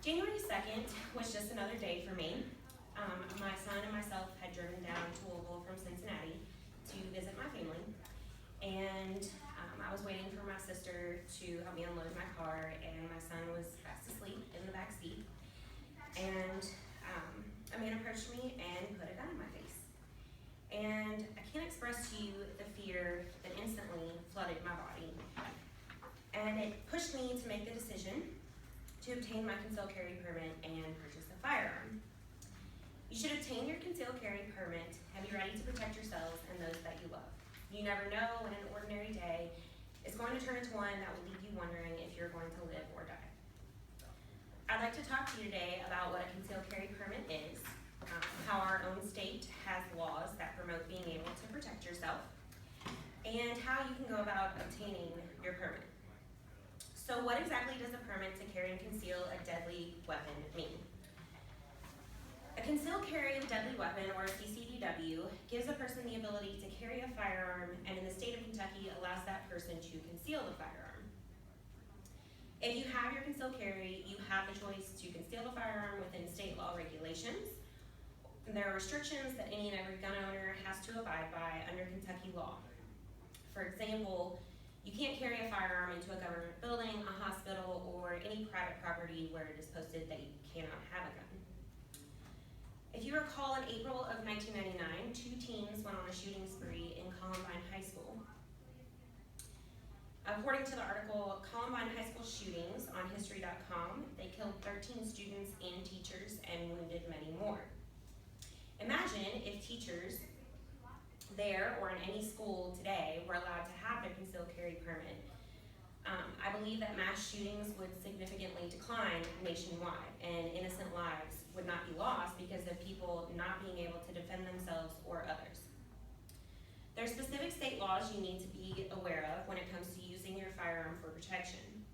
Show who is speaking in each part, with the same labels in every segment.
Speaker 1: January 2nd was just another day for me. My son and myself had driven down to Louisville from Cincinnati to visit my family, and I was waiting for my sister to help me unload my car, and my son was fast asleep in the back seat. And a man approached me and put a gun in my face. And I can't express to you the fear that instantly flooded my body. And it pushed me to make the decision to obtain my concealed carry permit and purchase a firearm. You should obtain your concealed carry permit and be ready to protect yourselves and those that you love. You never know when an ordinary day is going to turn into one that will leave you wondering if you're going to live or die. I'd like to talk to you today about what a concealed carry permit is, how our own state has laws that promote being able to protect yourself, and how you can go about obtaining your permit. So what exactly does a permit to carry and conceal a deadly weapon mean? A concealed carry of a deadly weapon, or a CCDW, gives a person the ability to carry a firearm, and in the state of Kentucky allows that person to conceal the firearm. If you have your concealed carry, you have the choice to conceal the firearm within state law regulations. There are restrictions that any and every gun owner has to abide by under Kentucky law. For example, you can't carry a firearm into a government building, a hospital, or any private property where it is posted that you cannot have a gun. If you recall, in April of 1999, 2 teens went on a shooting spree in Columbine High School. According to the article, Columbine High School shootings on history.com, they killed 13 students and teachers and wounded many more. Imagine if teachers there or in any school today were allowed to have their concealed carry permit. I believe that mass shootings would significantly decline nationwide, and innocent lives would not be lost because of people not being able to defend themselves or others. There are specific state laws you need to be aware of when it comes to using your firearm for protection.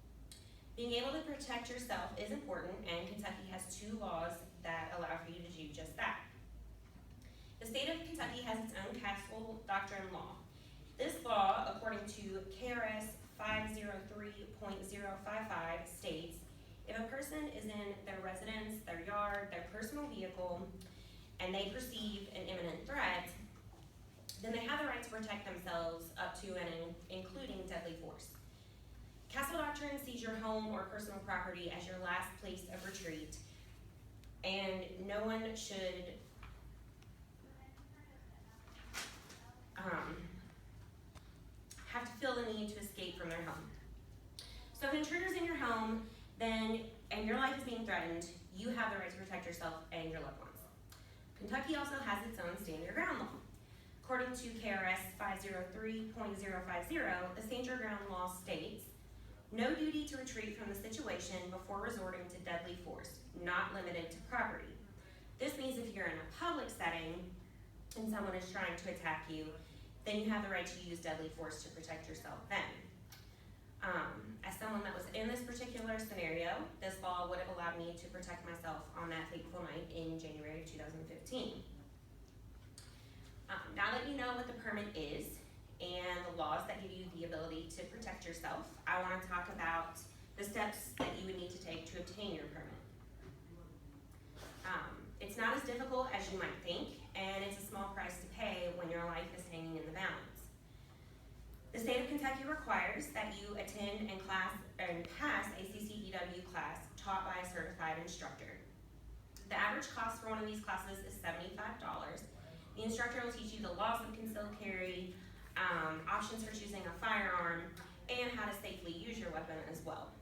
Speaker 1: Being able to protect yourself is important, and Kentucky has 2 laws that allow for you to do just that. The state of Kentucky has its own castle doctrine law. This law, according to KRS 503.055, states, if a person is in their residence, their yard, their personal vehicle, and they perceive an imminent threat, then they have the right to protect themselves up to and including deadly force. Castle doctrine sees your home or personal property as your last place of retreat, and no one should have to feel the need to escape from their home. So if an intruder's in your home, and your life is being threatened, you have the right to protect yourself and your loved ones. Kentucky also has its own stand your ground law. According to KRS 503.050, the stand your ground law states, no duty to retreat from the situation before resorting to deadly force, not limited to property. This means if you're in a public setting and someone is trying to attack you, then you have the right to use deadly force to protect yourself then. As someone that was in this particular scenario, this law would have allowed me to protect myself on that fateful night in January of 2015. Now that you know what the permit is and the laws that give you the ability to protect yourself, I want to talk about the steps that you would need to take to obtain your permit. It's not as difficult as you might think, and it's a small price to pay when your life is hanging in the balance. The state of Kentucky requires that you attend and pass a CCDW class taught by a certified instructor. The average cost for one of these classes is $75. The instructor will teach you the laws of concealed carry, options for choosing a firearm, and how to safely use your weapon as well.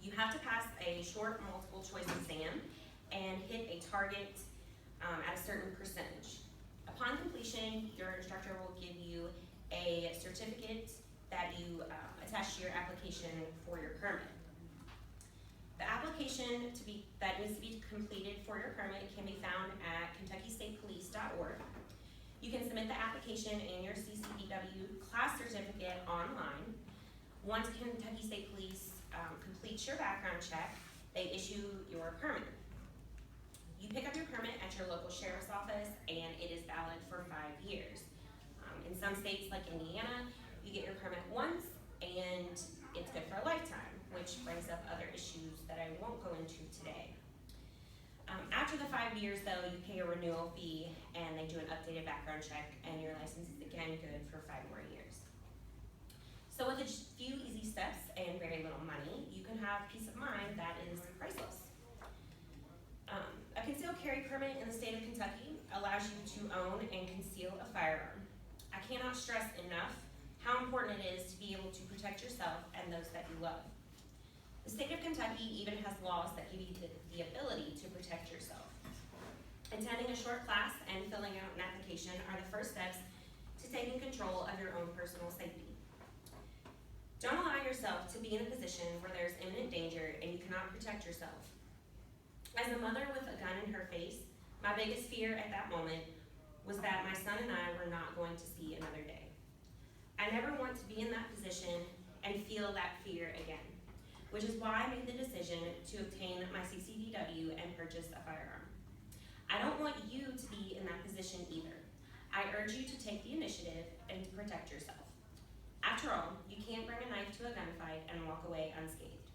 Speaker 1: You have to pass a short multiple choice exam and hit a target at a certain percentage. Upon completion, your instructor will give you a certificate that you attach to your application for your permit. The application that needs to be completed for your permit can be found at KentuckyStatePolice.org. You can submit the application and your CCDW class certificate online. Once Kentucky State Police completes your background check, they issue your permit. You pick up your permit at your local sheriff's office, and it is valid for 5 years. In some states like Indiana, you get your permit once, and it's good for a lifetime. which brings up other issues that I won't go into today. After the 5 years though, you pay a renewal fee and they do an updated background check and your license is again good for 5 more years. So with a few easy steps and very little money, you can have peace of mind that is priceless. A concealed carry permit in the state of Kentucky allows you to own and conceal a firearm. I cannot stress enough how important it is to be able to protect yourself and those that you love. The state of Kentucky even has laws that give you the ability to protect yourself. Attending a short class and filling out an application are the first steps to taking control of your own personal safety. Don't allow yourself to be in a position where there's imminent danger and you cannot protect yourself. As a mother with a gun in her face, my biggest fear at that moment was that my son and I were not going to see another day. I never want to be in that position and feel that fear again, which is why I made the decision to obtain my CCDW and purchase a firearm. I don't want you to be in that position either. I urge you to take the initiative and to protect yourself. After all, you can't bring a knife to a gunfight and walk away unscathed.